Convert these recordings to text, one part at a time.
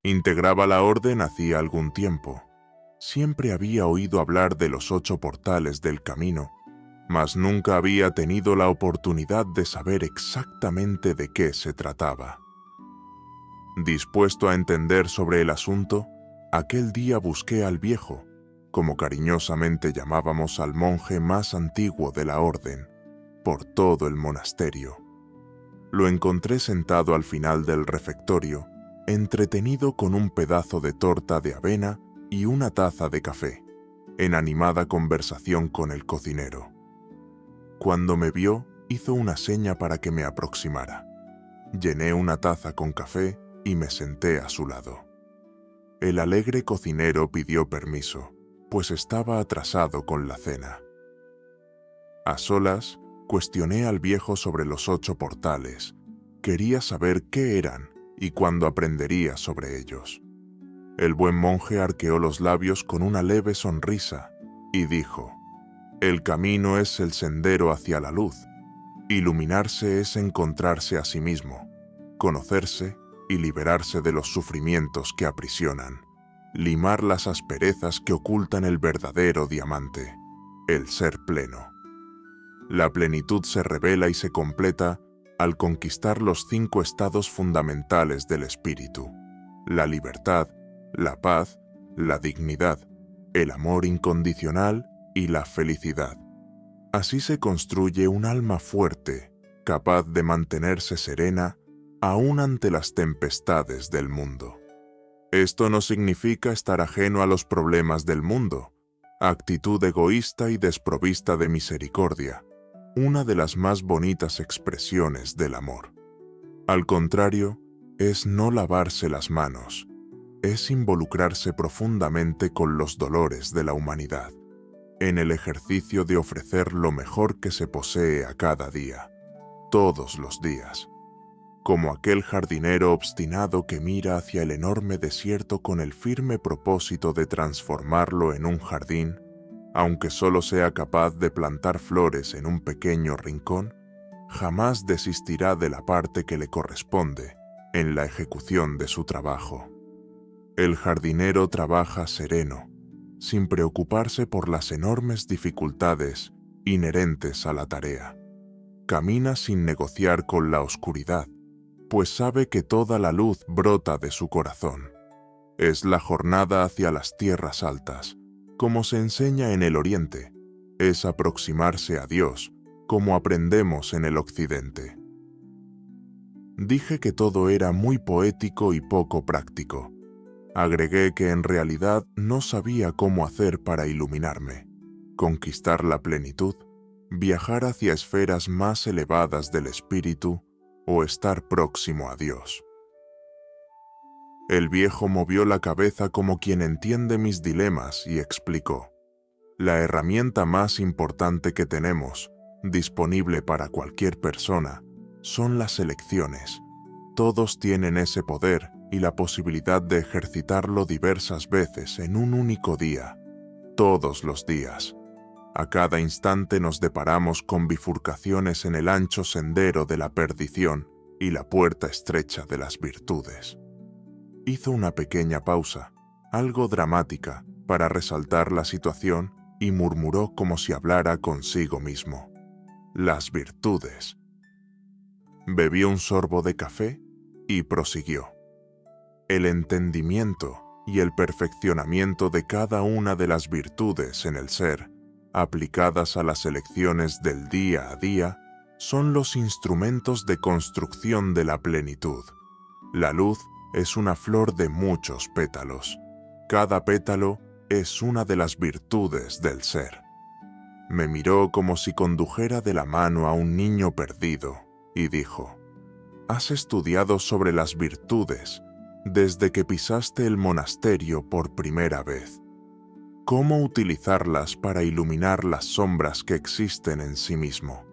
Integraba la orden hacía algún tiempo. Siempre había oído hablar de los 8 portales del camino, mas nunca había tenido la oportunidad de saber exactamente de qué se trataba. Dispuesto a entender sobre el asunto, aquel día busqué al viejo, como cariñosamente llamábamos al monje más antiguo de la orden, por todo el monasterio. Lo encontré sentado al final del refectorio, entretenido con un pedazo de torta de avena y una taza de café, en animada conversación con el cocinero. Cuando me vio, hizo una seña para que me aproximara. Llené una taza con café y me senté a su lado. El alegre cocinero pidió permiso, pues estaba atrasado con la cena. A solas, cuestioné al viejo sobre los 8 portales. Quería saber qué eran y cuándo aprendería sobre ellos. El buen monje arqueó los labios con una leve sonrisa y dijo: «El camino es el sendero hacia la luz. Iluminarse es encontrarse a sí mismo, conocerse y liberarse de los sufrimientos que aprisionan, limar las asperezas que ocultan el verdadero diamante, el ser pleno. La plenitud se revela y se completa al conquistar los 5 estados fundamentales del espíritu: la libertad, la paz, la dignidad, el amor incondicional y la felicidad. Así se construye un alma fuerte, capaz de mantenerse serena aún ante las tempestades del mundo. Esto no significa estar ajeno a los problemas del mundo, actitud egoísta y desprovista de misericordia, una de las más bonitas expresiones del amor. Al contrario, es no lavarse las manos, es involucrarse profundamente con los dolores de la humanidad, en el ejercicio de ofrecer lo mejor que se posee a cada día, todos los días, como aquel jardinero obstinado que mira hacia el enorme desierto con el firme propósito de transformarlo en un jardín, aunque solo sea capaz de plantar flores en un pequeño rincón, jamás desistirá de la parte que le corresponde en la ejecución de su trabajo. El jardinero trabaja sereno, sin preocuparse por las enormes dificultades inherentes a la tarea. Camina sin negociar con la oscuridad, pues sabe que toda la luz brota de su corazón. Es la jornada hacia las tierras altas, como se enseña en el Oriente, es aproximarse a Dios, como aprendemos en el Occidente. Dije que todo era muy poético y poco práctico. Agregué que en realidad no sabía cómo hacer para iluminarme, conquistar la plenitud, viajar hacia esferas más elevadas del espíritu o estar próximo a Dios. El viejo movió la cabeza como quien entiende mis dilemas y explicó: la herramienta más importante que tenemos, disponible para cualquier persona, son las elecciones. Todos tienen ese poder y la posibilidad de ejercitarlo diversas veces en un único día, todos los días. A cada instante nos deparamos con bifurcaciones en el ancho sendero de la perdición y la puerta estrecha de las virtudes. Hizo una pequeña pausa, algo dramática, para resaltar la situación y murmuró como si hablara consigo mismo: las virtudes. Bebió un sorbo de café y prosiguió: el entendimiento y el perfeccionamiento de cada una de las virtudes en el ser, aplicadas a las elecciones del día a día, son los instrumentos de construcción de la plenitud. La luz es una flor de muchos pétalos. Cada pétalo es una de las virtudes del ser. Me miró como si condujera de la mano a un niño perdido y dijo: «Has estudiado sobre las virtudes desde que pisaste el monasterio por primera vez. ¿Cómo utilizarlas para iluminar las sombras que existen en sí mismo,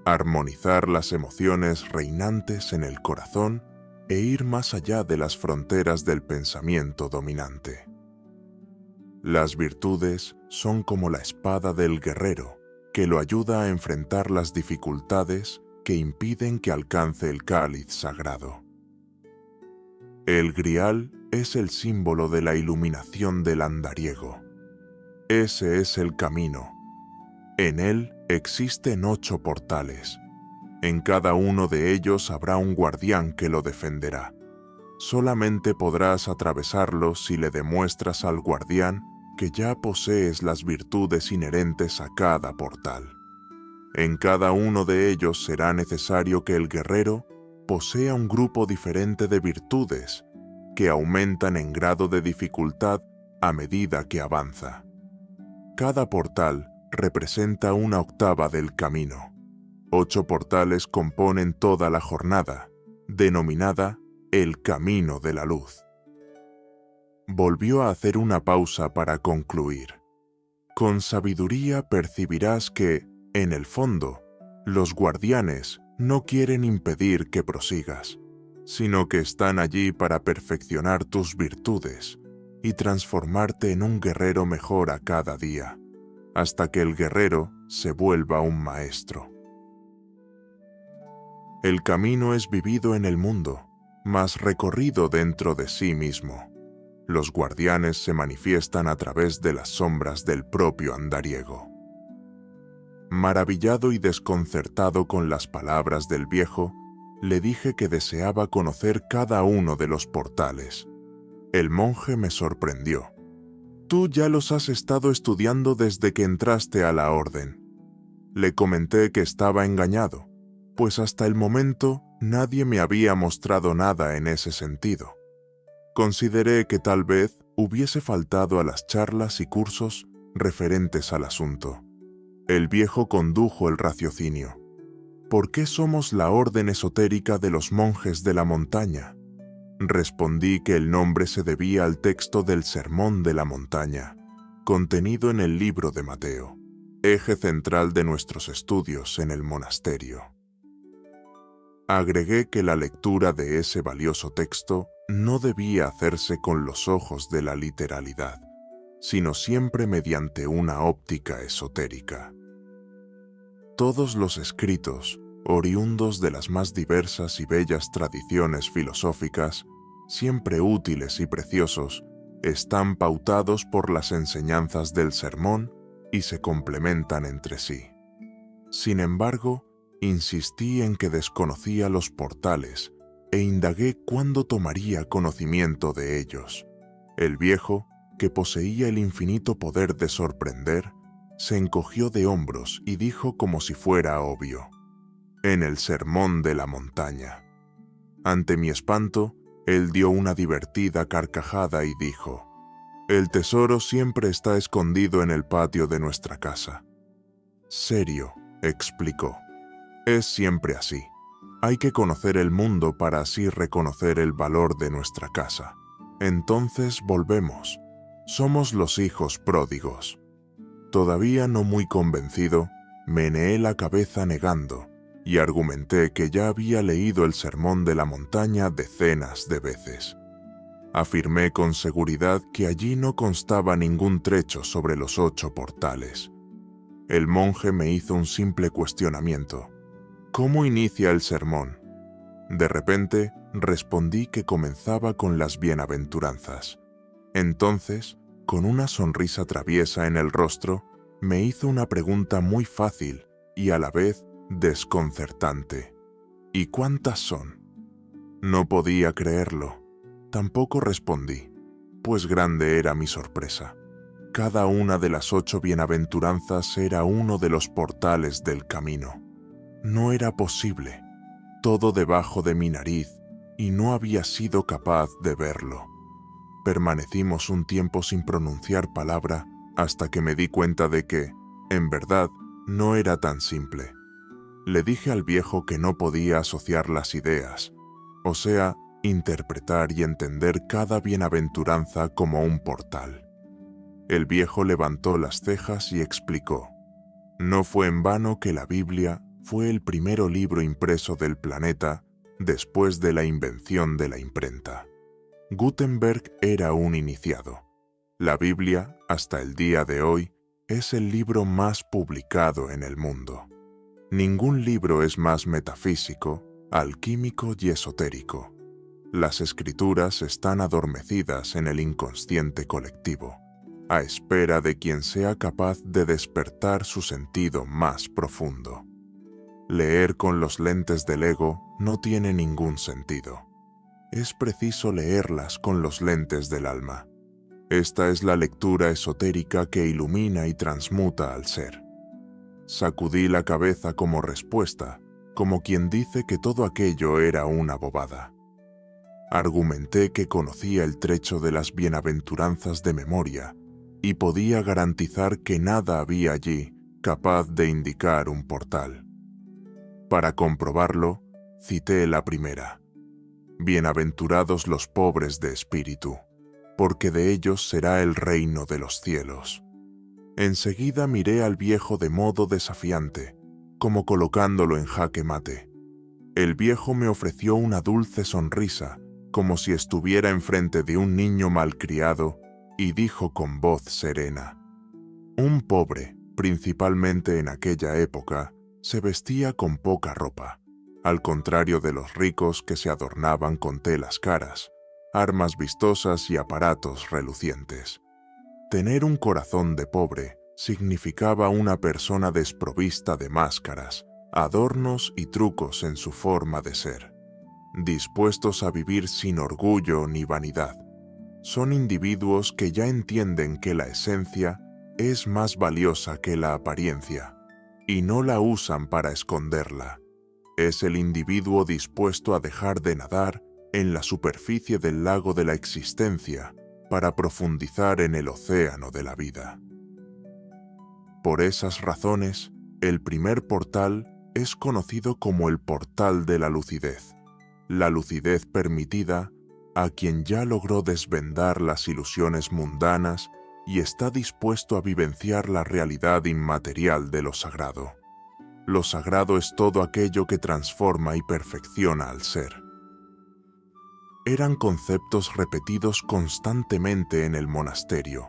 armonizar las emociones reinantes en el corazón e ir más allá de las fronteras del pensamiento dominante? Las virtudes son como la espada del guerrero, que lo ayuda a enfrentar las dificultades que impiden que alcance el cáliz sagrado. El grial es el símbolo de la iluminación del andariego. Ese es el camino. En él existen 8 portales. En cada uno de ellos habrá un guardián que lo defenderá. Solamente podrás atravesarlo si le demuestras al guardián que ya posees las virtudes inherentes a cada portal. En cada uno de ellos será necesario que el guerrero posea un grupo diferente de virtudes que aumentan en grado de dificultad a medida que avanza. Cada portal representa una octava del camino. 8 portales componen toda la jornada, denominada el Camino de la Luz. Volvió a hacer una pausa para concluir. Con sabiduría percibirás que, en el fondo, los guardianes no quieren impedir que prosigas, sino que están allí para perfeccionar tus virtudes y transformarte en un guerrero mejor a cada día, hasta que el guerrero se vuelva un maestro. El camino es vivido en el mundo, mas recorrido dentro de sí mismo. Los guardianes se manifiestan a través de las sombras del propio andariego. Maravillado y desconcertado con las palabras del viejo, le dije que deseaba conocer cada uno de los portales. El monje me sorprendió. «Tú ya los has estado estudiando desde que entraste a la orden». Le comenté que estaba engañado, pues hasta el momento nadie me había mostrado nada en ese sentido. Consideré que tal vez hubiese faltado a las charlas y cursos referentes al asunto. El viejo condujo el raciocinio. ¿Por qué somos la orden esotérica de los monjes de la montaña? Respondí que el nombre se debía al texto del Sermón de la Montaña, contenido en el libro de Mateo, eje central de nuestros estudios en el monasterio. Agregué que la lectura de ese valioso texto no debía hacerse con los ojos de la literalidad, sino siempre mediante una óptica esotérica. Todos los escritos, oriundos de las más diversas y bellas tradiciones filosóficas, siempre útiles y preciosos, están pautados por las enseñanzas del sermón y se complementan entre sí. Sin embargo, insistí en que desconocía los portales e indagué cuándo tomaría conocimiento de ellos. El viejo, que poseía el infinito poder de sorprender, se encogió de hombros y dijo como si fuera obvio: «En el Sermón de la Montaña». Ante mi espanto, él dio una divertida carcajada y dijo: «El tesoro siempre está escondido en el patio de nuestra casa». «Serio», explicó. «Es siempre así. Hay que conocer el mundo para así reconocer el valor de nuestra casa. Entonces volvemos. Somos los hijos pródigos». Todavía no muy convencido, meneé la cabeza negando y argumenté que ya había leído el Sermón de la Montaña decenas de veces. Afirmé con seguridad que allí no constaba ningún trecho sobre los 8 portales. El monje me hizo un simple cuestionamiento: «¿Cómo inicia el sermón?». De repente respondí que comenzaba con las bienaventuranzas. Entonces, con una sonrisa traviesa en el rostro, me hizo una pregunta muy fácil y a la vez desconcertante: «¿Y cuántas son?». No podía creerlo. Tampoco respondí, pues grande era mi sorpresa. Cada una de las 8 bienaventuranzas era uno de los portales del camino. No era posible. Todo debajo de mi nariz, y no había sido capaz de verlo. Permanecimos un tiempo sin pronunciar palabra hasta que me di cuenta de que, en verdad, no era tan simple. Le dije al viejo que no podía asociar las ideas, o sea, interpretar y entender cada bienaventuranza como un portal. El viejo levantó las cejas y explicó: «No fue en vano que la Biblia fue el primero libro impreso del planeta después de la invención de la imprenta. Gutenberg era un iniciado. La Biblia, hasta el día de hoy, es el libro más publicado en el mundo. Ningún libro es más metafísico, alquímico y esotérico. Las escrituras están adormecidas en el inconsciente colectivo, a espera de quien sea capaz de despertar su sentido más profundo. Leer con los lentes del ego no tiene ningún sentido. Es preciso leerlas con los lentes del alma. Esta es la lectura esotérica que ilumina y transmuta al ser. Sacudí la cabeza como respuesta, como quien dice que todo aquello era una bobada. Argumenté que conocía el trecho de las bienaventuranzas de memoria y podía garantizar que nada había allí capaz de indicar un portal. Para comprobarlo, cité la primera. Bienaventurados los pobres de espíritu, porque de ellos será el reino de los cielos. Enseguida miré al viejo de modo desafiante, como colocándolo en jaque mate. El viejo me ofreció una dulce sonrisa, como si estuviera enfrente de un niño malcriado, y dijo con voz serena: un pobre, principalmente en aquella época, se vestía con poca ropa, al contrario de los ricos que se adornaban con telas caras, armas vistosas y aparatos relucientes. Tener un corazón de pobre significaba una persona desprovista de máscaras, adornos y trucos en su forma de ser, dispuestos a vivir sin orgullo ni vanidad. Son individuos que ya entienden que la esencia es más valiosa que la apariencia, y no la usan para esconderla. Es el individuo dispuesto a dejar de nadar en la superficie del lago de la existencia para profundizar en el océano de la vida. Por esas razones, el primer portal es conocido como el portal de la lucidez permitida a quien ya logró desvendar las ilusiones mundanas y está dispuesto a vivenciar la realidad inmaterial de lo sagrado. Lo sagrado es todo aquello que transforma y perfecciona al ser. Eran conceptos repetidos constantemente en el monasterio,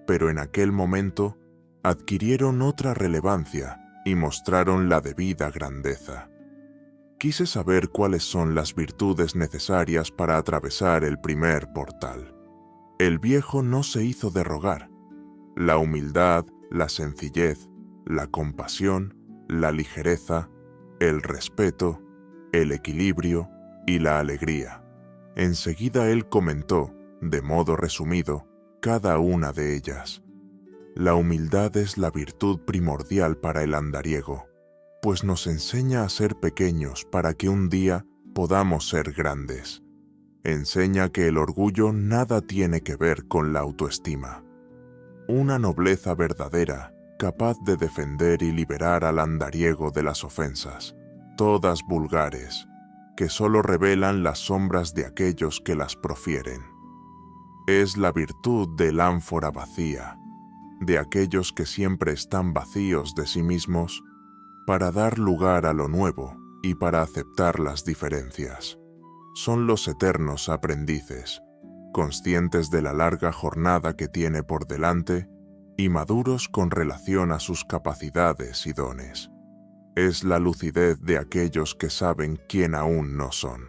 pero en aquel momento adquirieron otra relevancia y mostraron la debida grandeza. Quise saber cuáles son las virtudes necesarias para atravesar el primer portal. El viejo no se hizo de rogar. La humildad, la sencillez, la compasión, la ligereza, el respeto, el equilibrio y la alegría. Enseguida él comentó, de modo resumido, cada una de ellas. La humildad es la virtud primordial para el andariego, pues nos enseña a ser pequeños para que un día podamos ser grandes. Enseña que el orgullo nada tiene que ver con la autoestima. Una nobleza verdadera, capaz de defender y liberar al andariego de las ofensas, todas vulgares, que solo revelan las sombras de aquellos que las profieren. Es la virtud del ánfora vacía, de aquellos que siempre están vacíos de sí mismos, para dar lugar a lo nuevo y para aceptar las diferencias. Son los eternos aprendices, conscientes de la larga jornada que tiene por delante y maduros con relación a sus capacidades y dones. Es la lucidez de aquellos que saben quién aún no son.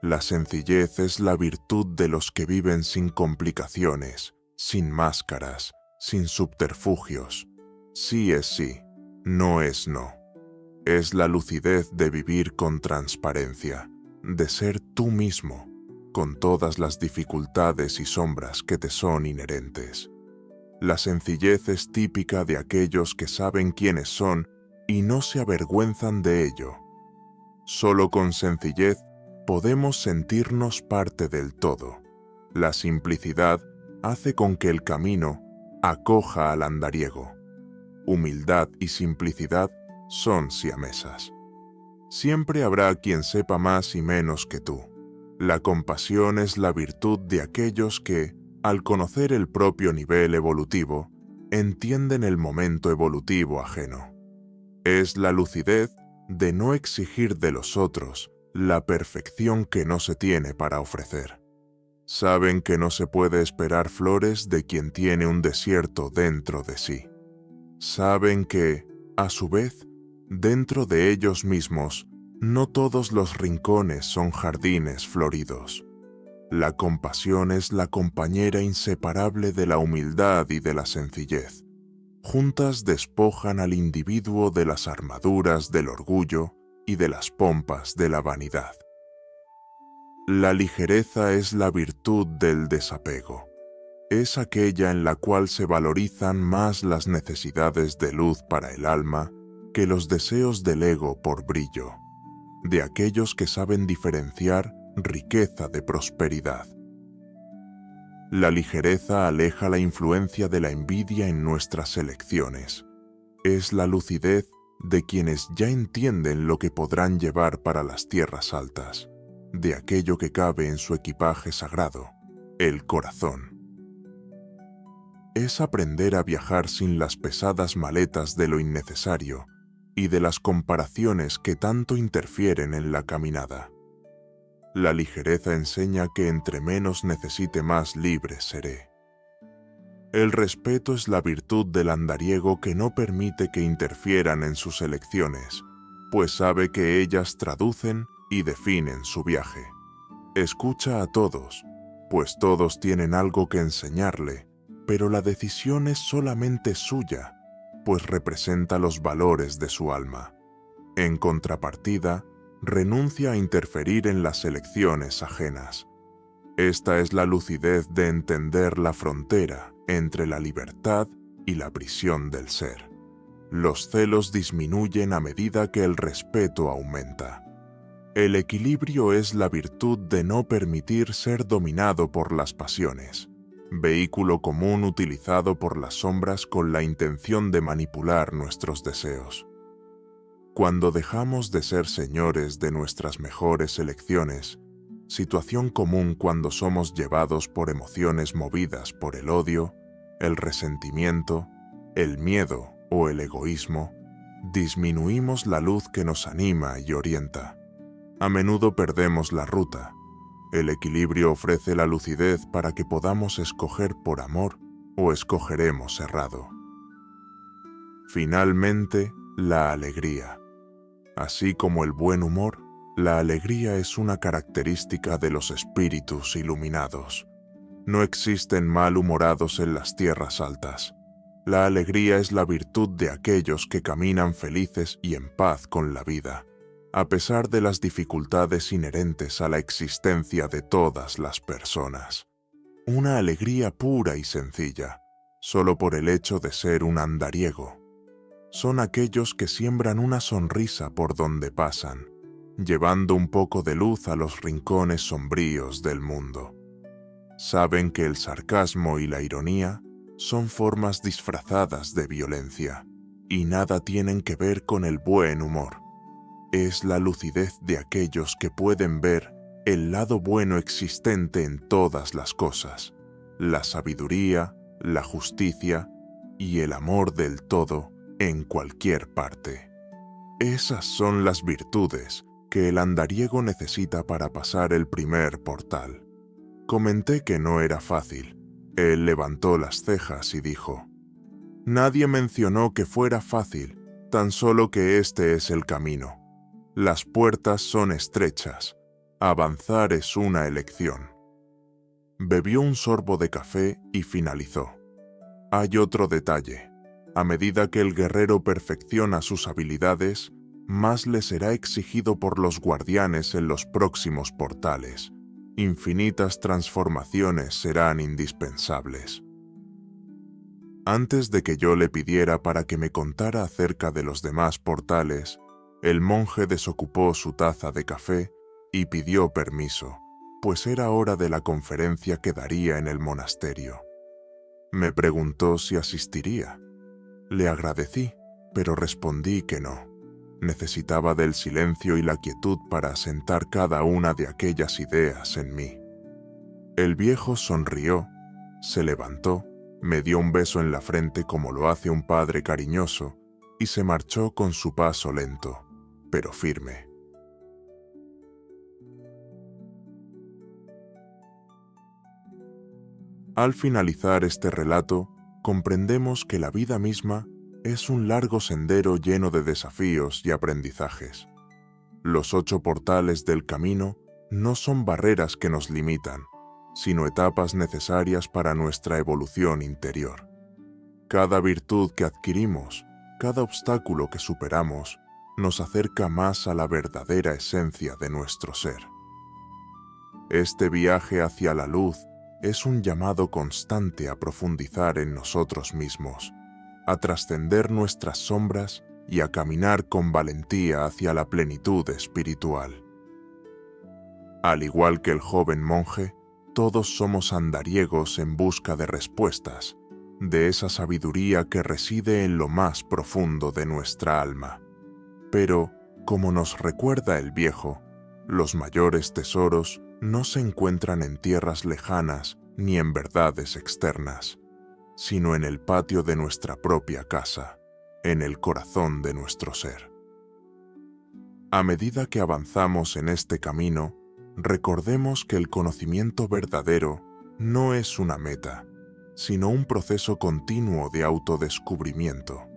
La sencillez es la virtud de los que viven sin complicaciones, sin máscaras, sin subterfugios. Sí es sí, no es no. Es la lucidez de vivir con transparencia, de ser tú mismo, con todas las dificultades y sombras que te son inherentes. La sencillez es típica de aquellos que saben quiénes son y no se avergüenzan de ello. Solo con sencillez podemos sentirnos parte del todo. La simplicidad hace con que el camino acoja al andariego. Humildad y simplicidad son siamesas. Siempre habrá quien sepa más y menos que tú. La compasión es la virtud de aquellos que, al conocer el propio nivel evolutivo, entienden el momento evolutivo ajeno. Es la lucidez de no exigir de los otros la perfección que no se tiene para ofrecer. Saben que no se puede esperar flores de quien tiene un desierto dentro de sí. Saben que, a su vez, dentro de ellos mismos, No todos los rincones son jardines floridos. La compasión es la compañera inseparable de la humildad y de la sencillez. Juntas despojan al individuo de las armaduras del orgullo y de las pompas de la vanidad. La ligereza es la virtud del desapego. Es aquella en la cual se valorizan más las necesidades de luz para el alma que los deseos del ego por brillo, de aquellos que saben diferenciar riqueza de prosperidad. La ligereza aleja la influencia de la envidia en nuestras elecciones. Es la lucidez de quienes ya entienden lo que podrán llevar para las tierras altas, de aquello que cabe en su equipaje sagrado, el corazón. Es aprender a viajar sin las pesadas maletas de lo innecesario y de las comparaciones que tanto interfieren en la caminada. La ligereza enseña que entre menos necesite, más libre seré. El respeto es la virtud del andariego que no permite que interfieran en sus elecciones, pues sabe que ellas traducen y definen su viaje. Escucha a todos, pues todos tienen algo que enseñarle, pero la decisión es solamente suya, pues representa los valores de su alma. En contrapartida, renuncia a interferir en las elecciones ajenas. Esta es la lucidez de entender la frontera entre la libertad y la prisión del ser. Los celos disminuyen a medida que el respeto aumenta. El equilibrio es la virtud de no permitir ser dominado por las pasiones, vehículo común utilizado por las sombras con la intención de manipular nuestros deseos. Cuando dejamos de ser señores de nuestras mejores elecciones, situación común cuando somos llevados por emociones movidas por el odio, el resentimiento, el miedo o el egoísmo, disminuimos la luz que nos anima y orienta. A menudo perdemos la ruta. El equilibrio ofrece la lucidez para que podamos escoger por amor o escogeremos errado. Finalmente, la alegría. Así como el buen humor, la alegría es una característica de los espíritus iluminados. No existen malhumorados en las tierras altas. La alegría es la virtud de aquellos que caminan felices y en paz con la vida, a pesar de las dificultades inherentes a la existencia de todas las personas. Una alegría pura y sencilla, solo por el hecho de ser un andariego. Son aquellos que siembran una sonrisa por donde pasan, llevando un poco de luz a los rincones sombríos del mundo. Saben que el sarcasmo y la ironía son formas disfrazadas de violencia, y nada tienen que ver con el buen humor. Es la lucidez de aquellos que pueden ver el lado bueno existente en todas las cosas, la sabiduría, la justicia y el amor del todo en cualquier parte. Esas son las virtudes que el andariego necesita para pasar el primer portal. Comenté que no era fácil. Él levantó las cejas y dijo: «Nadie mencionó que fuera fácil, tan solo que este es el camino. Las puertas son estrechas. Avanzar es una elección». Bebió un sorbo de café y finalizó: «Hay otro detalle. A medida que el guerrero perfecciona sus habilidades, más le será exigido por los guardianes en los próximos portales. Infinitas transformaciones serán indispensables». Antes de que yo le pidiera para que me contara acerca de los demás portales, el monje desocupó su taza de café y pidió permiso, pues era hora de la conferencia que daría en el monasterio. Me preguntó si asistiría. Le agradecí, pero respondí que no. Necesitaba del silencio y la quietud para asentar cada una de aquellas ideas en mí. El viejo sonrió, se levantó, me dio un beso en la frente como lo hace un padre cariñoso y se marchó con su paso lento, pero firme. Al finalizar este relato, comprendemos que la vida misma es un largo sendero lleno de desafíos y aprendizajes. Los 8 portales del camino no son barreras que nos limitan, sino etapas necesarias para nuestra evolución interior. Cada virtud que adquirimos, cada obstáculo que superamos, nos acerca más a la verdadera esencia de nuestro ser. Este viaje hacia la luz es un llamado constante a profundizar en nosotros mismos, a trascender nuestras sombras y a caminar con valentía hacia la plenitud espiritual. Al igual que el joven monje, todos somos andariegos en busca de respuestas, de esa sabiduría que reside en lo más profundo de nuestra alma. Pero, como nos recuerda el viejo, los mayores tesoros no se encuentran en tierras lejanas ni en verdades externas, sino en el patio de nuestra propia casa, en el corazón de nuestro ser. A medida que avanzamos en este camino, recordemos que el conocimiento verdadero no es una meta, sino un proceso continuo de autodescubrimiento,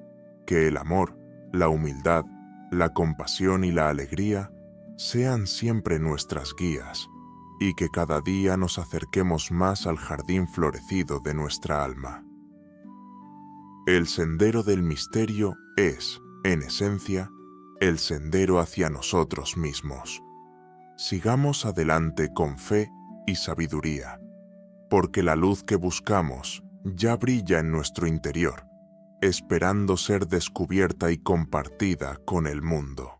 que el amor, la humildad, la compasión y la alegría sean siempre nuestras guías, y que cada día nos acerquemos más al jardín florecido de nuestra alma. El sendero del misterio es, en esencia, el sendero hacia nosotros mismos. Sigamos adelante con fe y sabiduría, porque la luz que buscamos ya brilla en nuestro interior, esperando ser descubierta y compartida con el mundo.